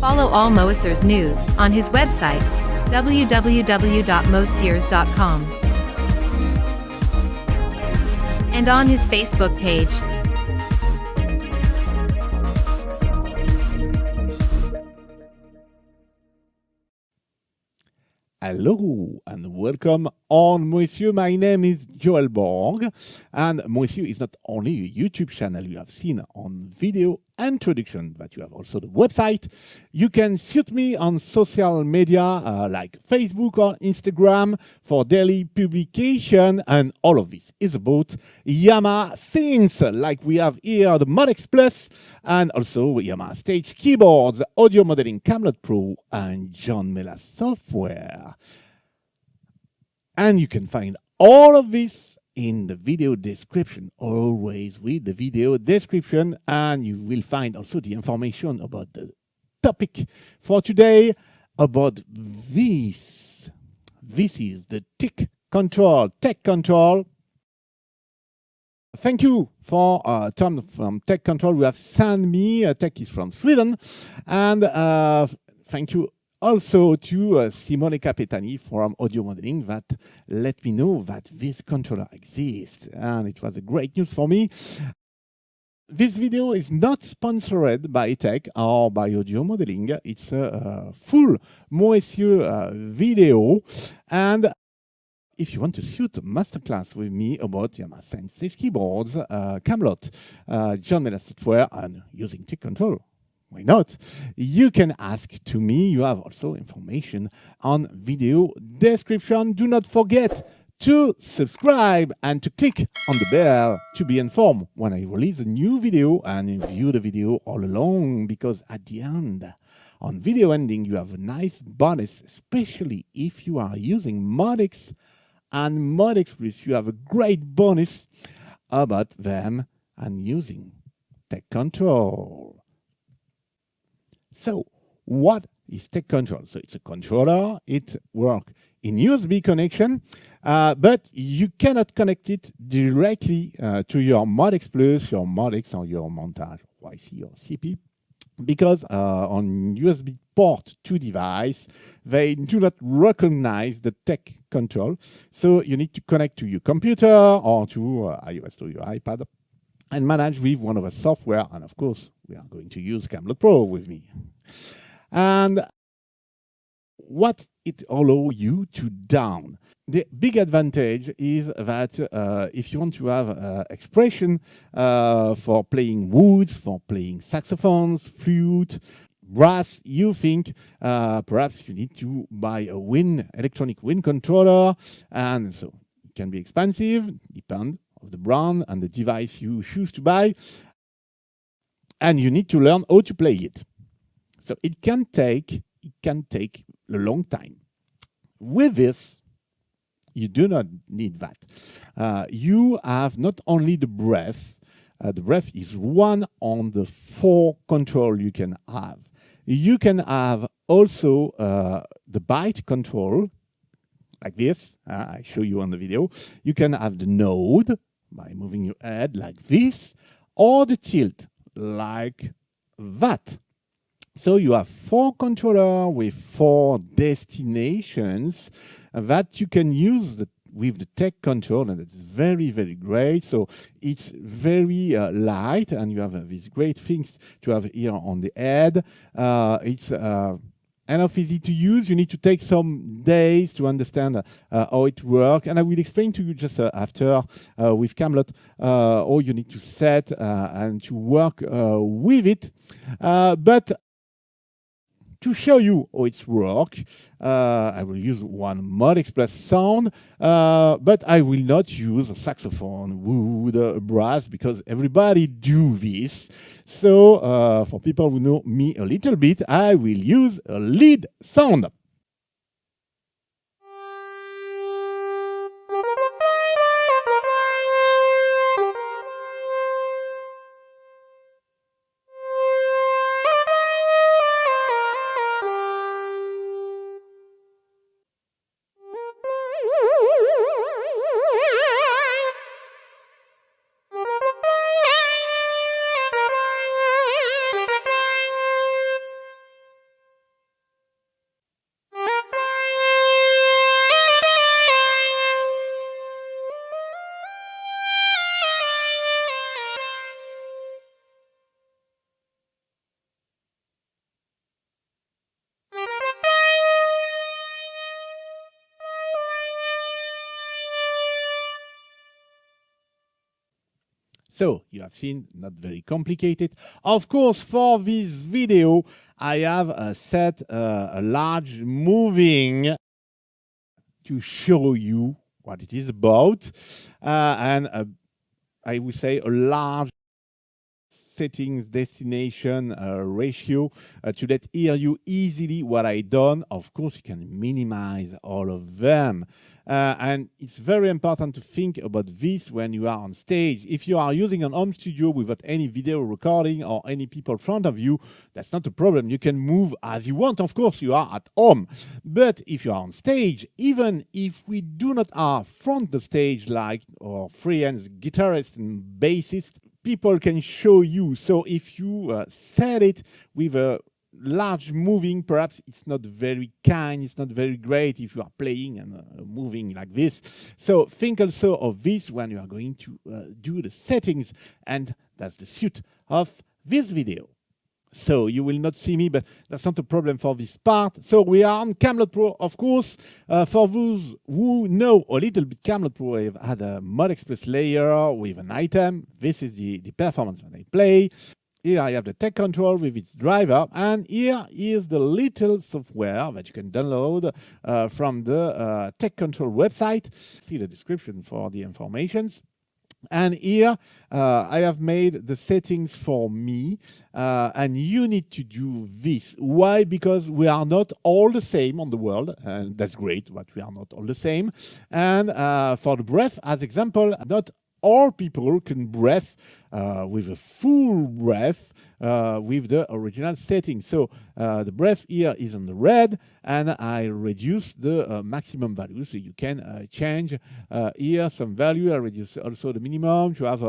Follow all Moseers news on his website, www.moseers.com, and on his Facebook page. Hello and welcome on Moseer. My name is Joel Borg, and Moseer is not only a YouTube channel you have seen on video introduction, but you have also the website. You can shoot me on social media like Facebook or Instagram for daily publication, and all of this is about Yamaha things like we have here the Modex Plus and also Yamaha Stage keyboards, audio modeling Camelot Pro and John Mela software. And you can find all of this in the video description. Always read the video description, and you will find also the information about the topic for today about this. This is the Tech Control. Thank you for Tom from Tech Control. We have sent me, Tech is from Sweden, and thank you also to Simone Capetani from Audio Modeling that let me know that this controller exists, and it was a great news for me. This video is not sponsored by Tech or by Audio Modeling. It's a full Moseer video, and if you want to shoot a masterclass with me about Yamaha Stage keyboards, Camelot, John Mela software, and using Tech Control, why not? You can ask to me. You have also information on video description. Do not forget to subscribe and to click on the bell to be informed when I release a new video and view the video all along, because at the end, on video ending, you have a nice bonus, especially if you are using Modex and Modex Plus. You have a great bonus about them and using Tech Control. So, what is Tech Control? So, it's a controller. It works in USB connection, but you cannot connect it directly to your Modex Plus, your Modex, or your Montage, YC or CP, because on USB port 2 device, they do not recognize the Tech Control. So, you need to connect to your computer or to iOS or your iPad and manage with one of the software. And of course, we are going to use Camelot Pro with me. And what it allows you to down. The big advantage is that if you want to have expression for playing woods, for playing saxophones, flute, brass, you think perhaps you need to buy a electronic wind controller, and so it can be expensive, depend of the brand and the device you choose to buy, and you need to learn how to play it. So it can take a long time. With this, you do not need that. You have not only the breath is one on the 4 control you can have. You can have also the bite control, like this. I show you on the video. You can have the node by moving your head like this, or the tilt like that. So you have 4 controllers with 4 destinations that you can use with the Tech Control, and it's very, very great. So it's very light, and you have these great things to have here on the head. It's enough easy to use. You need to take some days to understand how it works, and I will explain to you just after with Camelot how you need to set and to work with it. But to show you how it's work, I will use one Modex Plus sound, but I will not use a saxophone, wood, brass, because everybody do this. So for people who know me a little bit, I will use a lead sound. So you have seen, not very complicated. Of course, for this video, I have set a large moving to show you what it is about, and I would say a large settings destination ratio to let hear you easily what I done. Of course, you can minimize all of them. And it's very important to think about this when you are on stage. If you are using an home studio without any video recording or any people in front of you, that's not a problem. You can move as you want. Of course, you are at home. But if you are on stage, even if we do not are front the stage like our friends, guitarists and bassists, people can show you. So if you set it with a large moving, perhaps it's not very kind, it's not very great if you are playing and moving like this. So think also of this when you are going to do the settings, and that's the suit of this video. So you will not see me, but that's not a problem for this part. So we are on Camlot Pro, of course. For those who know a little bit Camlot Pro, I've had a Mod Express layer with an item. This is the performance when I play. Here I have the tech control with its driver, and here is the little software that you can download from the tech control website. See the description for the informations. And here I have made the settings for me, and you need to do this. Why? Because we are not all the same on the world, and that's great, but we are not all the same. And for the breath, as example, not all people can breathe with a full breath with the original setting. So the breath here is on the red, and I reduce the maximum value. So you can change here some value. I reduce also the minimum to have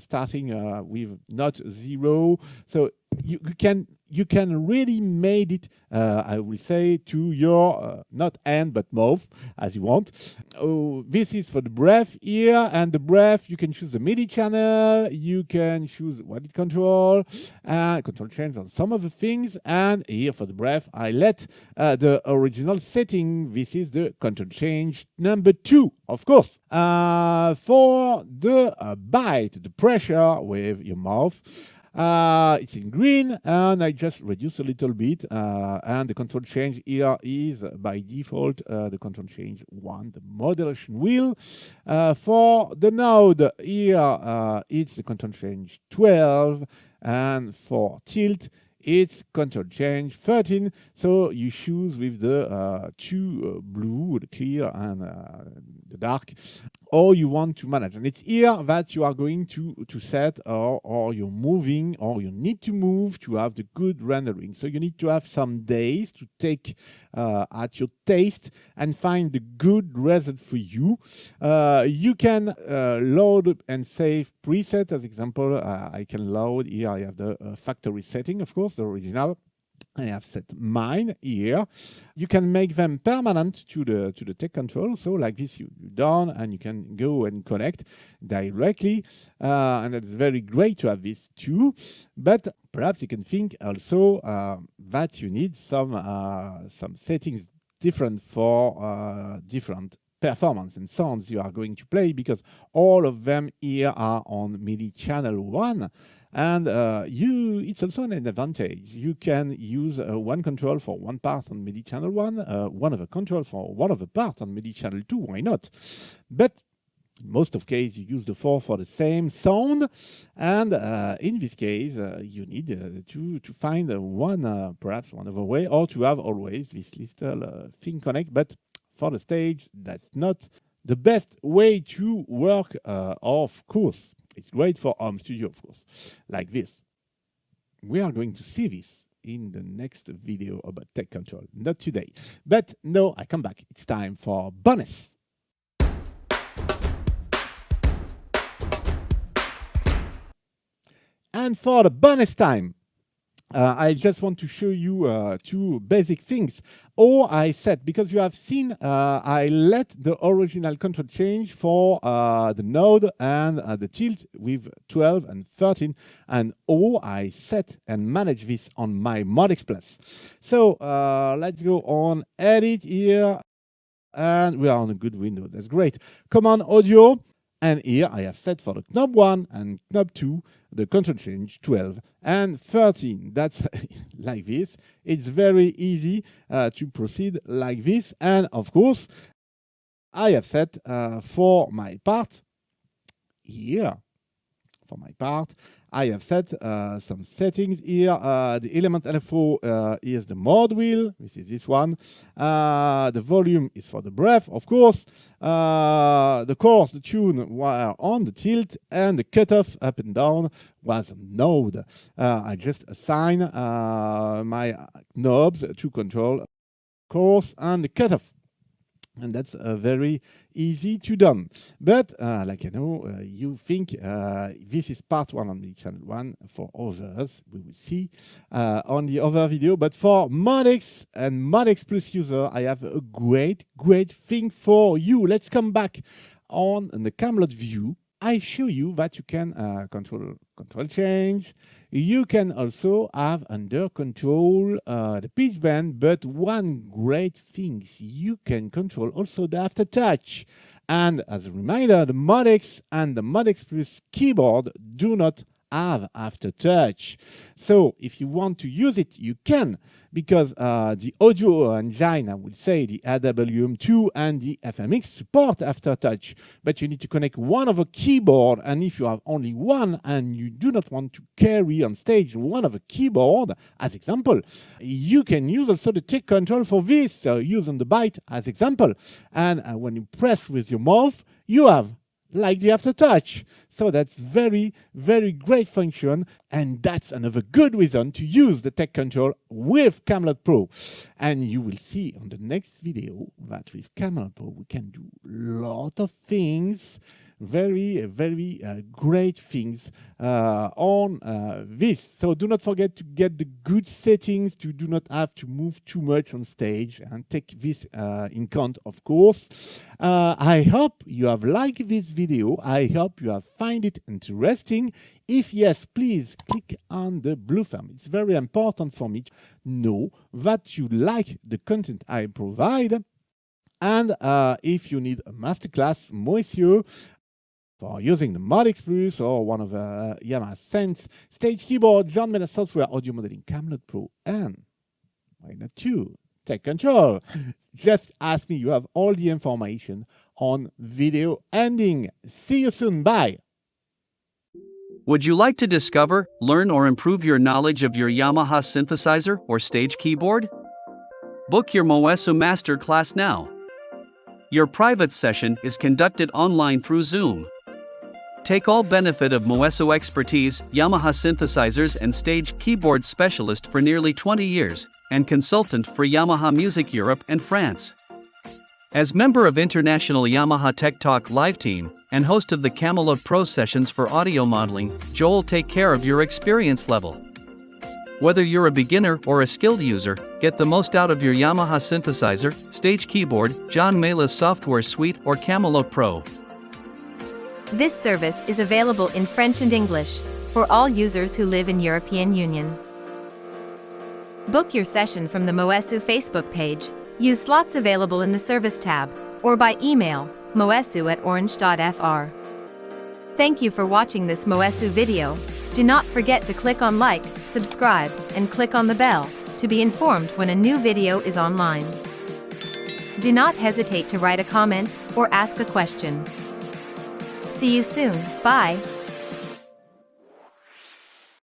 starting with not 0. So you can really made it, I will say, to your not hand but mouth as you want. Oh, this is for the breath here, and the breath you can choose the MIDI channel, you can choose what it control, control change on some of the things, and here for the breath I let the original setting. This is the control change number 2, of course. For the bite, the pressure with your mouth, it's in green, and I just reduce a little bit, and the control change here is by default the control change 1, the modulation wheel. For the node here, it's the control change 12, and for tilt it's control change 13. So you choose with the two blue, the clear and the dark, or you want to manage. And it's here that you are going to set, or you're moving, or you need to move to have the good rendering. So you need to have some days to take at your taste and find the good result for you. You can load and save preset. As example, I can load here. I have the factory setting, of course, the original. I have set mine here. You can make them permanent to the tech control. So like this, you're done, and you can go and connect directly. And it's very great to have this too. But perhaps you can think also that you need some settings different for different performance and sounds you are going to play, because all of them here are on MIDI channel 1. And it's also an advantage. You can use one control for one part on MIDI channel 1, one other control for one other part on MIDI channel 2. Why not? But in most of cases, you use the 4 for the same sound. And in this case, you need to find perhaps one other way, or to have always this little thing connect. But for the stage, that's not the best way to work, of course. It's great for home studio, of course, like this. We are going to see this in the next video about tech control. Not today. But no, I come back. It's time for bonus. And for the bonus time, I just want to show you two basic things. Or I set, because you have seen, I let the original control change for the node and the tilt with 12 and 13. And I set and manage this on my Mod Express. So let's go on edit here. And we are on a good window. That's great. Command audio. And here I have set for the knob 1 and knob 2 the control change 12 and 13. That's like this. It's very easy to proceed like this. And of course, I have set for my part here. For my part, I have set some settings here. The element LFO is the mode wheel. This is this one. The volume is for the breath, of course. The chorus, the tune were on the tilt, and the cutoff up and down was a node. I just assign my knobs to control chorus and the cutoff. And that's very easy to done. But like I know, you think this is part 1 on the channel 1. For others, we will see on the other video. But for Modex and Modex Plus user, I have a great thing for you. Let's come back on the Camelot view. I show you that you can control change. You can also have under control the pitch bend, but one great thing is you can control also the aftertouch. And as a reminder, the Modex and the Modex Plus keyboard do not have aftertouch. So if you want to use it, you can, because the audio engine, I would say the AWM2 and the FMX support aftertouch, but you need to connect one of a keyboard, and if you have only one and you do not want to carry on stage one of a keyboard, as example, you can use also the take control for this, use on the byte as example, and when you press with your mouth, you have like the aftertouch. So that's very great function, and that's another good reason to use the Tech Control with Camelot Pro. And you will see on the next video that with Camelot Pro we can do a lot of things, very great things on this. So do not forget to get the good settings to do not have to move too much on stage, and take this in count, of course. I hope you have liked this video. I hope you have find it interesting. If yes, please click on the blue thumb. It's very important for me to know that you like the content I provide. And if you need a masterclass, Moesio, for using the Modex Plus or one of the Yamaha Sense stage keyboard, John Mayer software, audio modeling, Camelot Pro, and why not you, Tech Control. Just ask me. You have all the information on video ending. See you soon. Bye. Would you like to discover, learn, or improve your knowledge of your Yamaha synthesizer or stage keyboard? Book your Moesu Master class now. Your private session is conducted online through Zoom. Take all benefit of Moesu expertise, Yamaha synthesizers and stage keyboard specialist for nearly 20 years, and consultant for Yamaha Music Europe and France. As member of International Yamaha Tech Talk live team, and host of the Camelot Pro sessions for audio modeling, Joel take care of your experience level. Whether you're a beginner or a skilled user, get the most out of your Yamaha synthesizer, stage keyboard, John Mayer's software suite, or Camelot Pro. This service is available in French and English for all users who live in European Union. Book your session from the Moesu Facebook page. Use slots available in the service tab, or by email, moesu@orange.fr. Thank you for watching this Moesu video. Do not forget to click on like, subscribe, and click on the bell to be informed when a new video is online. Do not hesitate to write a comment or ask a question. See you soon. Bye.